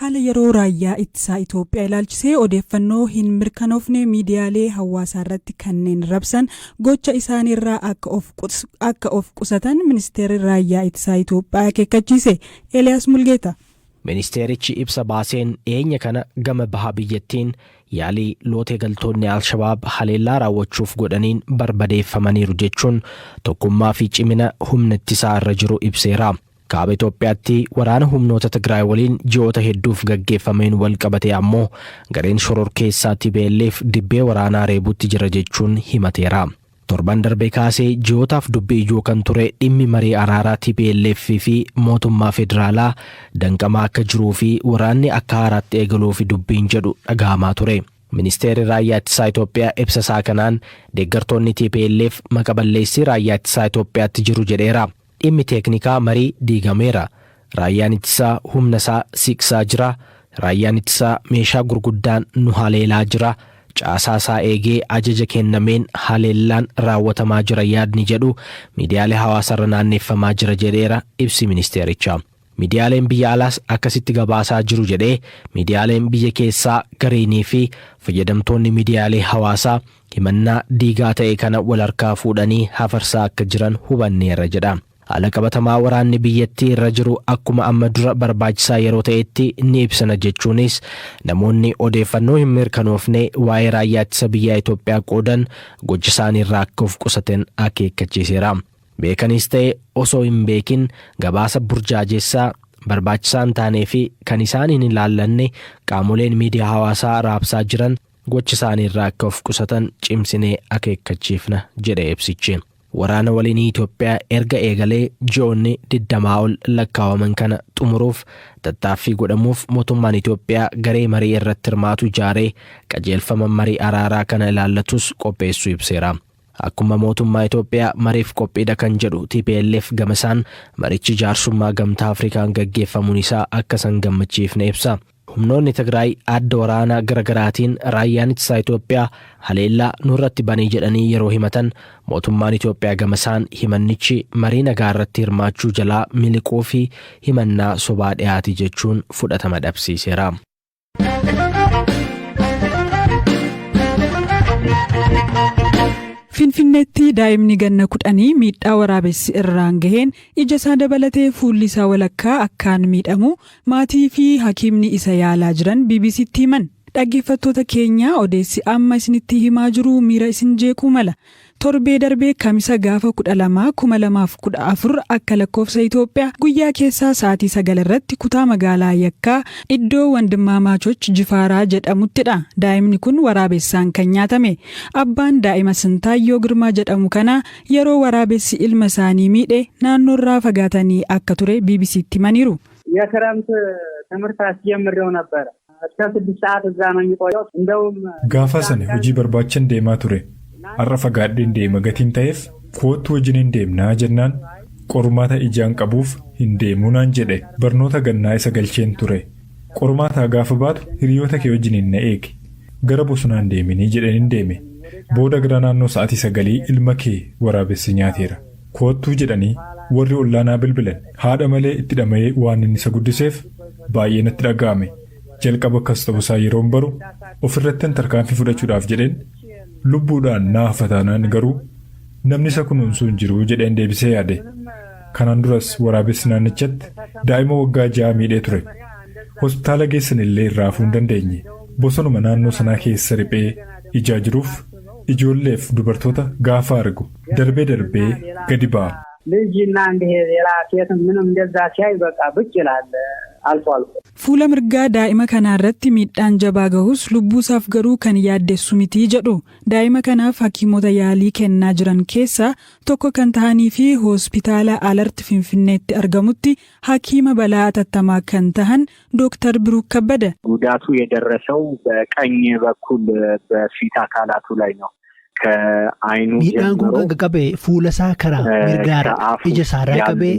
Haala yeroo raayyaa ittisaa Itoophiyaa ilaalchisee odeeffannoo hin mirkanoofne miidiyaalee hawaasaa irratti kanneen rabsan gocha isaaniirraa akka of qusatan ministeerri raayyaa ittisaa Itoophiyaa akeekkachiise. Eliyaas Mulgeeta. Ministeerichi ibsa baaseen dhiyeenya kana gama baha biyyattiin yaalii lootee galtoonni Al-Shabaab haleellaa raawwachuuf godhaniin barbadeeffamaniiru jechuun tokkummaa fi cimina humna ittisaa irra jiru ibseera. Kaaba Itoophiyaatti waraana humnoota Tigraay waliin ji'oota hedduuf gaggeeffameen wal qabatee ammoo gareen shororkeessaa TPLF dibbee waraanaa reebuutti jira jechuun himateera. Torban darbee kaasee ji'ootaaf dubbii ijoo kan ture dhimmi marii araaraa TPLF fi mootummaa federaalaa danqamaa akka jiruu fi waraanni akka haaraatti eegaluuf dubbiin jedhu dhagahamaa ture. Ministeerri raayyaa ittisaa Itoophiyaa ibsa isaa kanaan deeggartoonni TPLF maqaballeessii raayyaa ittisaa Itoophiyaatti jiru jedheera. Dhimmi teeknikaa marii diigameera. Raayyaan ittisaa humna isaa siqsaa jira. Raayyaan ittisaa meeshaa gurguddaan nu haleelaa jira. Caasaa isaa eegee ajaja kennameen haleellaan raawwatamaa jira yaadni jedhu miidiyaalee hawaasarra naanneeffamaa jira jedheera ibsi ministeerichaa. Miidiyaaleen biyya alaas akkasitti gabaasaa jiru jedhee miidiyaaleen biyya keessaa gareenii fi fayyadamtoonni miidiyaalee hawaasaa himannaa diigaa ta'e kana wal harkaa fuudhanii hafarsaa akka jiran hubanneerra jedha. Haala qabatamaa waraanni biyyattii irra jiru akkuma amma dura barbaachisaa yeroo ta'etti ni ibsana jechuunis namoonni odeeffannoo hin mirkanoofne waa'ee raayyaa ittisa biyyaa Itoophiyaa qoodan gocha isaaniirraa akka of qusatan akeekkachiiseera. Beekanis ta'e osoo hin beekin gabaasa burjaajessaa barbaachisaan taanee fi kan isaan hin ilaallanne qaamoleen miidiyaa hawaasaa raabsaa jiran gocha isaaniirraa akka of qusatan cimsinee akeekkachiifna jedhe ibsichi. Waraana waliin Itoophiyaa erga eegalee ji'oonni 20 ol lakkaawaman kana xumuruuf tattaaffii godhamuuf mootummaan Itoophiyaa garee marii irratti hirmaatu ijaaree qajeelfama marii araaraa kana ilaallatus qopheessuu ibseera. Akkuma mootummaa Itoophiyaa mariif qophiidha kan jedhu TPLF gamasaan marichi jaarsummaa gamtaa Afrikaan gaggeeffamuun isaa akka san gammachiifne ibsa. Humnoonni Tigraay adda waraanaa garaagaraatiin raayyaan ittisaa Itoophiyaa haleellaa nurratti banii jedhanii yeroo himatan mootummaan Itoophiyaa gamasaan himannichi marii nagaa irratti hirmaachuu jalaa miliquu fi himannaa sobaa dhiyaate jechuun fudhatama dhabsiiseera. Finfinneetti daa'imni ganna 10 miidhaa waraabessi irraan gaheen ija isaa dabalatee fuulli isaa walakkaa akkaan miidhamu maatii fi hakiimni isa yaalaa jiran BBC'tti himan. Dhaggeeffattoota keenya odeessi amma isinitti himaa jiru miira isin jeequu mala. Torbee darbee kamisa gaafa 12/2014 akka lakkoofsa Itoophiyaa guyyaa keessaa sa'aatii 9 irratti kutaa magaalaa Yakkaa iddoo Wandimmaamaachoch Jifaaraa jedhamuttidha. Daa'imni kun waraabessaan kan nyaatame. Abbaan daa'ima Sintaayyoo Girmaa jedhamu kana yeroo waraabessi ilma isaanii miidhe naannoorraa fagaatanii akka ture BBC'tti himaniiru. የክረምት ትምህርት አስጀምሬው ነበር እስከ 6 ሰዓት እዛ ነው የሚቆየው እንደውም gaafa sana hojii barbaachan deemaa ture har'a fagaadheen deema gatiin ta'eef kootu wajjin deemnaa jennaan qormaata ijaan qabuuf hin deemuu naan jedhe barnoota gannaa isa galcheen ture qormaata gaafa baatu hiriyoota kee wajjin na eegi gara bosonaan deeminii jedhaniin deeme booda gara naannoo sa'aatii 9 ilma kee waraabessi nyaateera kootu jedhanii warri ollaanaa bilbilan haadha malee itti dhama'ee waan inni isa guddiseef baay'ee natti dhaga'ame jalqaba akkas ta'uusaa yeroon baru ofirratti tarkaanfii fudhachuudhaaf jedheen lubbuudhaan naa hafataanaan garuu namni isa kunuunsu hin jiru jedheen deebisee yaade kanaan duras waraabessi naannichatti daa'ima waggaa 6 miidhee ture hospitaala geessan illee irraafuu hin dandeenye bosonuma naannoo sanaa keessa riphee ijaa jiruuf ijoolleef dubartoota gaafa argu darbee gadi ba'a. ልጅና እንደሄላ ሴትም ምንም እንደዛ ሲያይ በቃ ብቅ ይላል አልፎ አልፎ fuula mirgaa daa'ima kanaarratti miidhaan jabaa gahus lubbuusaaf garuu kan yaaddessu miti jedhu daa'ima kanaaf hakiimota yaalii kennaa jiran keessaa tokko kan ta'anii fi hospitaala Alert Finfinneetti argamutti hakiima balaa atattamaa kan tahan ዶክተር ብሩክ ከበደ ጉዳቱ የደረሰው በቀኝ በኩል በፊት አካላቱ ላይ ነው ከአይኑ ሚዳን kun kan qabe fuula isaa karaa mirgaara ija isaarraa qabee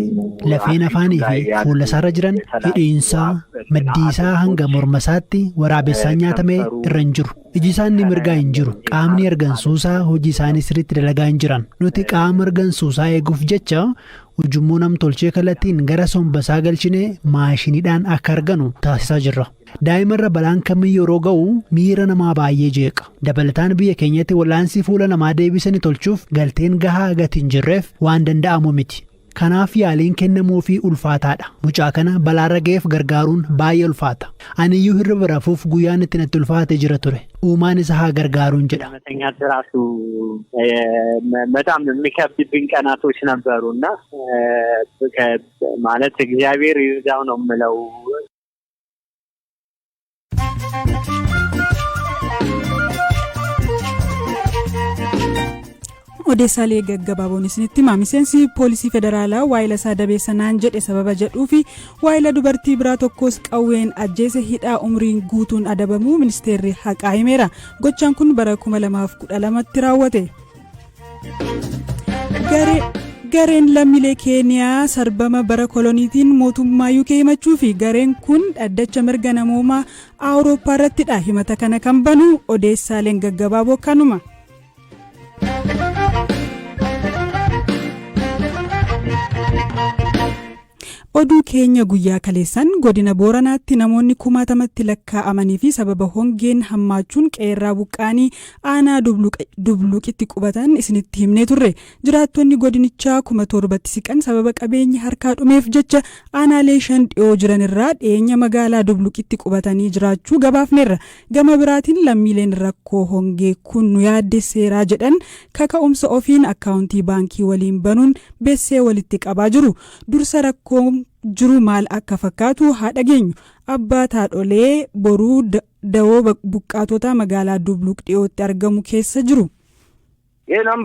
lafeen afaanii fi fuula isaarra jiran hidhiinsaa maddii isaa hanga morma isaatti waraabessaan nyaatamee irra hin jiru. Iji isaanii mirgaa hin jiru. Qaamni argansuusaa hojii isaanii sirriitti dalagaa hin jiran. Nuti qaama argansuusaa eeguuf jecha ujummoo namtolchee kallattiin gara sombasaa galchinee maashiniidhaan akka arganu taasisaa jirra. Daa'imarra balaan kamiyyuu yeroo ga'u miira namaa baay'ee jeeqa. Dabalataan biyya keenyatti wal'aansii fuula namaa deebisanii tolchuuf galteen gahaa gati hin jirreef waan danda'amu miti. Kanaaf yaaliin kennamuufii ulfaataadha. Mucaa kana balaarra ga'eef gargaaruun baay'ee ulfaata. Aniyyuu hirriba rafuuf guyyaan itti natti ulfaatee jira ture. Uumaan isa haa gargaaruun jedha. መተኛት ራሱ በጣም የሚከብድብኝ ቀናቶች ነበሩና ማለት እግዚአብሔር ይርዳው ነው የምለው። odeessaalee gaggabaaboon isinitti miseensi poolisii federaalaa waayila isaa dabeessanaan jedhe sababa jedhuu fi waayila dubartii biraa tokkos qawween ajjeese hidhaa umriin guutuun adabamuu ministeerri haqaa himeera. Gochaan kun bara 2012tti raawwate. Gareen lammiilee keeniyaa sarbama bara koloniitiin mootummaa UK himachuu fi gareen kun dhaddacha mirga namoomaa awurooppaa irrattidha himata kana kan banu. Odeessaaleen gaggabaaboo kanuma. Oduu keenya guyyaa kaleessan godina Booranaatti namoonni kumaatamatti lakkaa'amanii fi sababa hongeen hammaachuun qeerraa buqqaanii aanaa dubluqitti qubatan isinitti himnee turre. Jiraattonni godinichaa 7,000tti siqan sababa qabeenyi harkaa dhumeef jecha aanaalee 5 dhiyoo jiran irraa dhiyeenya magaalaa dubluqitti qubatanii jiraachuu gabaafneerra. Gama biraatiin lammiileen rakkoo hongee kun nu yaaddesseeraa jedhan kaka'umsa ofiin akkaawuntii baankii waliin banuun beessee walitti qabaa jiru. Dursa rakkoo jiru maal akka fakkaatu haa dhageenyu. Abbaa Taadholee boruu dawoo buqqaatota magaalaa Dubluq dhiyootti argamu keessa jiru. Nam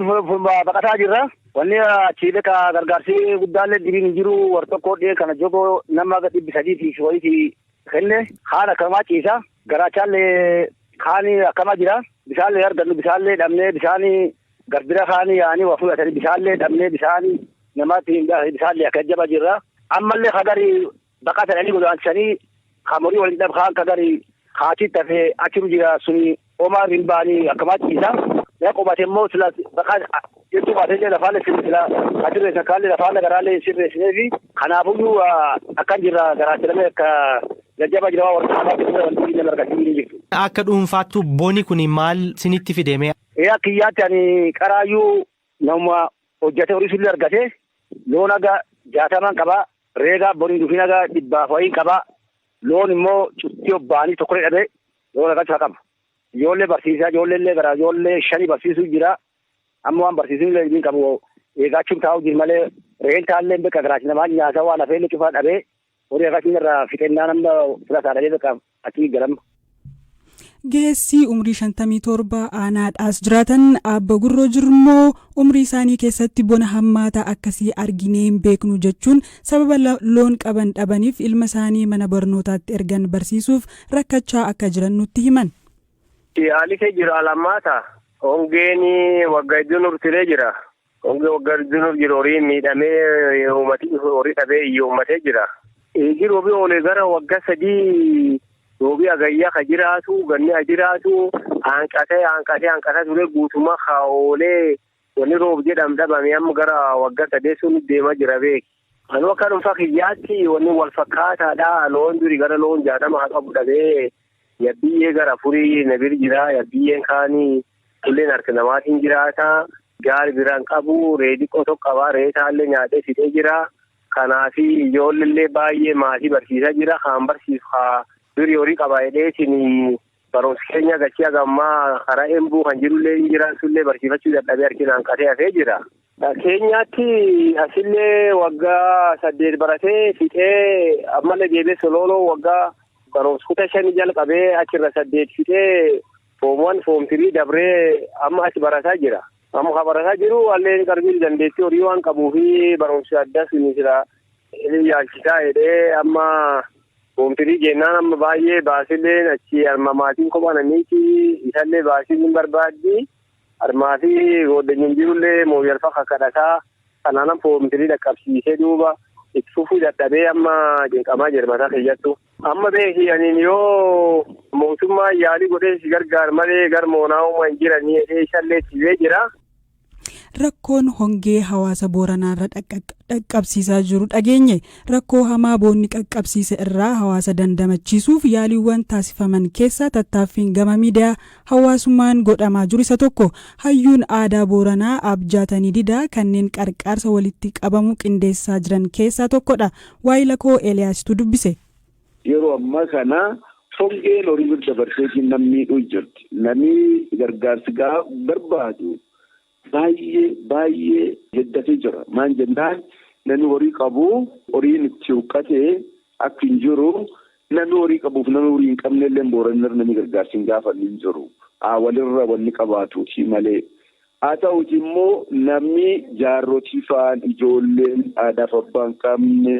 baqataa jirra. Wanni achi beeka gargaarsi guddaallee diriin hin jiru. War tokko dhiyee kana jogoo nama 300 fi wayitii kenne haala akkama ciisa. Garaachaallee kaanii akkama jira. Bisaallee argannu bisaallee dhabnee bisaanii garbira kaanii yaanii waa fudhatanii bisaallee dhabnee bisaanii namaatti bisaallee akka jaba jirra. Ammallee hagari baqata dhanii godaansanii hamorii waliin dhabkaan hagari haati tafee achiru jira suni omaa rimbaanii akkama ciisa. Yaa qubate immoo sila baqaan hedduu baatee lafaalee sila adirreessa kaallee lafaalee garaalee sirreessinee fi kanaafuyyuu akkan jirra garaatilamee akka jajjaba jira warra hafaatti wanti nama argisiisanii jirtu. Akka dhuunfaattu booni kun maal sinitti fideme? Kiyyaatti ani qaraayyuu nama hojjate horii sullee argate loon aga 60 qaba. Reegaa borii dhufinaga 100 qaba. Loon immoo cutti obbaanii tokko dhabe loon akka qaba. Ijoollee barsiisaa ijoolleellee gara ijoollee 5 barsiisuu jira. Amma waan barsiisuun illee qabu eegaachuun taa'u jira malee reentaallee bakka garaasi namaa nyaata waan hafeellee cufaa dhabee horii akkasiin irraa fixennaa nama filataa dhabee bakka achii galama. Geessi umrii 57 aanaadhaas jiraatan abba gurroo jirmoo umrii isaanii keessatti bona hammaataa akkasii arginee hin beeknu jechuun sababa loon qaban dhabaniif ilma isaanii mana barnootaatti ergan barsiisuuf rakkachaa akka jiran nutti himan. Haalli kee jira alammaata. Hongeen waggaa hedduun urtilee jira. Hongee waggaa hedduun jiru horii miidhamee uummatii horii dhabee iyyuu uummatee jira. Jiru obii oolee gara waggaa 3 Roobii agayyaa ka jiraatu ganni ka jiraatu hanqatee ture guutummaa haoolee wanni roob jedhamu dhabame amma gara waggaa 3 sun deemaa jira beeki. Anu akka dhuunfaa kiyyaatti wanni wal fakkaataadha. Loon duri gara loon 60 haa qabu dhabee yabbiyyee gara 4 nabir jira. Yabbiyyeen kaanii kulleen harka namaatiin jiraata. Gaari biraan qabu reediqoo tokko qaba. Reetaallee nyaatee fixee jira. Kanaafi ijoolleellee baay'ee maatii barsiisaa jira. Kaan barsiisu Duri horii qabaayedheetiin barumsa keenya gachii hagammaa karaa embuu kan jirullee hin jiraatullee barsiifachuu dadhabee harkiin hanqatee hafee jira. Keenyaatti asillee waggaa 8 baratee fixee ammallee deebee sololoo waggaa barumsa kutaa 5 jalqabee achirra 8 fixee foom 1 foom 3 dabree amma achi barataa jira. Amma kan barataa jiru alleen qarbii dandeettii horii waan qabuufi barumsa adda suni jira. Yaalchisaa jedhee amma Foomtirii jennaan amma baay'ee baasillee achi maatiin kophananiiti isallee baasiin hin barbaaddi armaafi goddanyin jirullee mooyarfa kakadhataa kanaanan foomtirii dhaqqabsiisee duuba itti fufuu dadhabee amma jeeqamaa jira mataa keeyyattu. Amma beekii aniin yoo mootummaa yaalii godhee si gargaar malee gar moonaa uumaa hin jiranii isaallee tibee jira. Rakkoon hongee hawaasa Booranaarra dhaqqabsiisaa jiru dhageenye rakkoo hamaa boonni qaqqabsiise irraa hawaasa dandamachiisuuf yaaliiwwan taasifaman keessaa tattaaffiin gama miidiyaa hawaasummaan godhamaa jiru isa tokko. Hayyuun aadaa Booranaa Abjaatanii Didaa kanneen qarqaarsa walitti qabamu qindeessaa jiran keessaa tokkodha. Waayilakoo Eeliyaasitu dubbise. Yeroo ammaa kana hongeen horii dabarseetiin namni jirti. Namni gargaarsi barbaadu. Baay'ee heddatee jira. Maan jennaan namni horii qabu horiin itti huqqatee akka hin jiru namni horii qabuuf namni horii hin qabne illee Booranarra namni gargaarsi hin gaafanne hin jiru. Walirra wanni qabaatuuti malee. Haa ta'uuti immoo namni jaarrotii fa'aan ijoolleen aadaaf abbaa hin qabne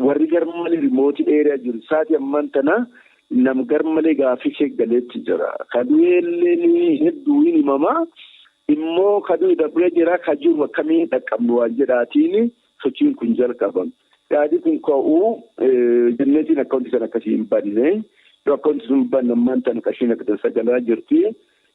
warri garmalee rimootii dheeraa jiru. Isaati ammaan tana nam garmalee gaaffii eeggaleetti jira. Kadu'eellee hedduu hin himamaa. Immoo kaduu dabree jira kajiru akkamii dhaqqabnu waan jedhaatiin sochiin kun jalqabame. Yaadi kun ka'uu jenneetiin akkawanti sana akkasii hin banne. Yoo akkawanti sun banne ammaan tan qashiin akka sagalaa jirti.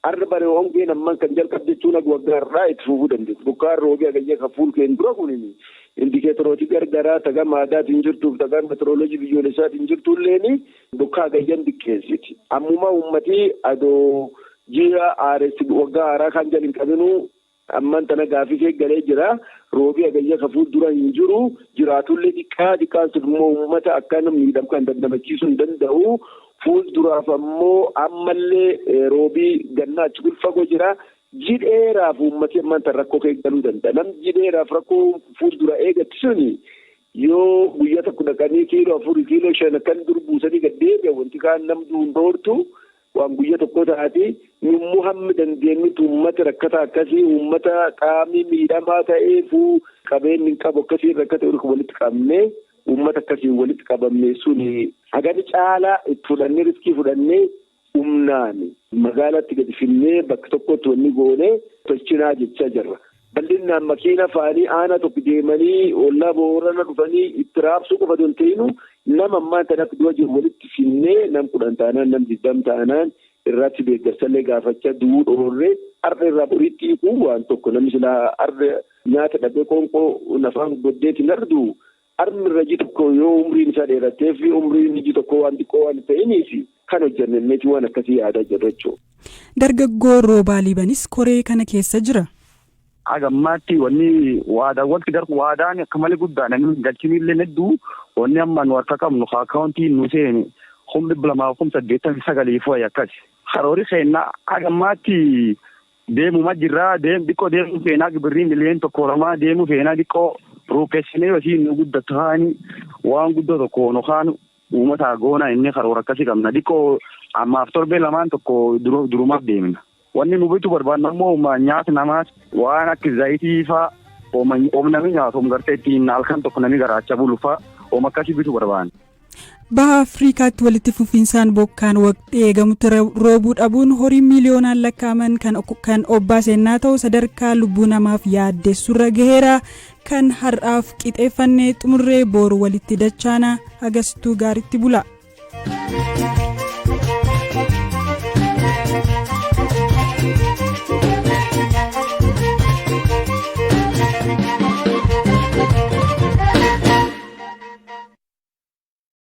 Har'a bare hongeen ammaan kan jalqabde jechuun waggaa irraa itti fufuu dandeessu. Bukkaan roobii agayya kan fuulkeen dura kunini. Indikeetorooti gargaraa tagaa maadaatiin jirtuuf tagaa meteoroloojii biyyoolessaatiin jirtulleen bukkaa agayyan diqqeessiti. Ammuma uummatii adoo ji'a aaressi waggaa haaraa kan jalin qabinu amman tana gaaffii eeggalee jira. Roobii agayya kan fuuldura hin jiru. Jiraatullee xiqqaan sun immoo uummata akkaan miidhamu kan dandamachiisuu hin danda'u. Fuulduraaf ammoo ammallee roobii gannaa achi gulfagoo jira. Jidheeraaf uummati amman tan rakkoo eeggaluu danda'a. Namni jidheeraaf rakkoo fuuldura eegatti suni yoo guyyaa tokko dhaqanii kiiloo 4 kiiloo 5 kan dur buusanii gad deebi'an wanti kaan namni hundoortu. Waan guyyaa tokko taati nummuu hammi dandeenyutu uummata rakkataa akkasii uummata qaamni miidhamaa ta'eefuu qabeenyi hin qabu akkasii rakkata walitti qabnee uummata akkasii walitti qabamne suni hagani caalaa itti fudhannee riskii fudhannee humnaan magaalaatti gadi finnee bakka tokkotti wanni goonee tolchinaa jechaa jirra. Bal'inaan makiina faanii aanaa tokko deemanii ollaa Boorana dhufanii itti raabsuu qofa don ta'inu nama ammaan tan akka dura jiru walitti finnee nam 10 taanaan nam 20 taanaan irratti deeggarsallee gaafachaa du'uu dhoorree har'a irraa boriitti hiikuu waan tokko namni silaa har'a nyaata dhabee qoonqoo nafaan goddeetiin ardu harmi irra ji tokko yoo umriin isaa dheeratee fi umriin iji tokko waan xiqqoo waan ta'iniif kan hojjanneeti waan akkasii yaadaa jirra jechuudha. Dargaggoo Roobaa Liibanis koree kana keessa jira. Agammaatti wanni waadaan akka malee guddaa namni galchiniillee hedduu wanni amma nu harka qabnu akaawuntii nu seene 2,889 fooyyee akkasi. Karoori keenya agammaatti deemuma jirraa xiqqoo deemuu feenaa gibirrii miliyoona 1 deemuu feenaa xiqqoo ruukeessinee yookiin nu guddatu haani waan guddoo tokko nu haanu uummata goona inni karoora akkasii qabna xiqqoo ammaaf torbee lamaan tokko durumaaf deemina. Wanni nu bitu barbaadna immoo nyaata namaas waan akka zayitii fa'aa oomnami nyaatu gartee ittiin halkan tokko namni garaacha bulu fa'aa oom akkasii bitu barbaadna. Baha Afriikaatti walitti fufinsaan bokkaan waqtii eegamutti roobuu dhabuun horii miiliyoonaan lakkaa'aman kan obbaasennaa ta'u sadarkaa lubbuu namaaf yaaddeessurra gaheera. Kan har'aaf qixeeffannee xumurree booru walitti dachaana agastuu gaariitti bula.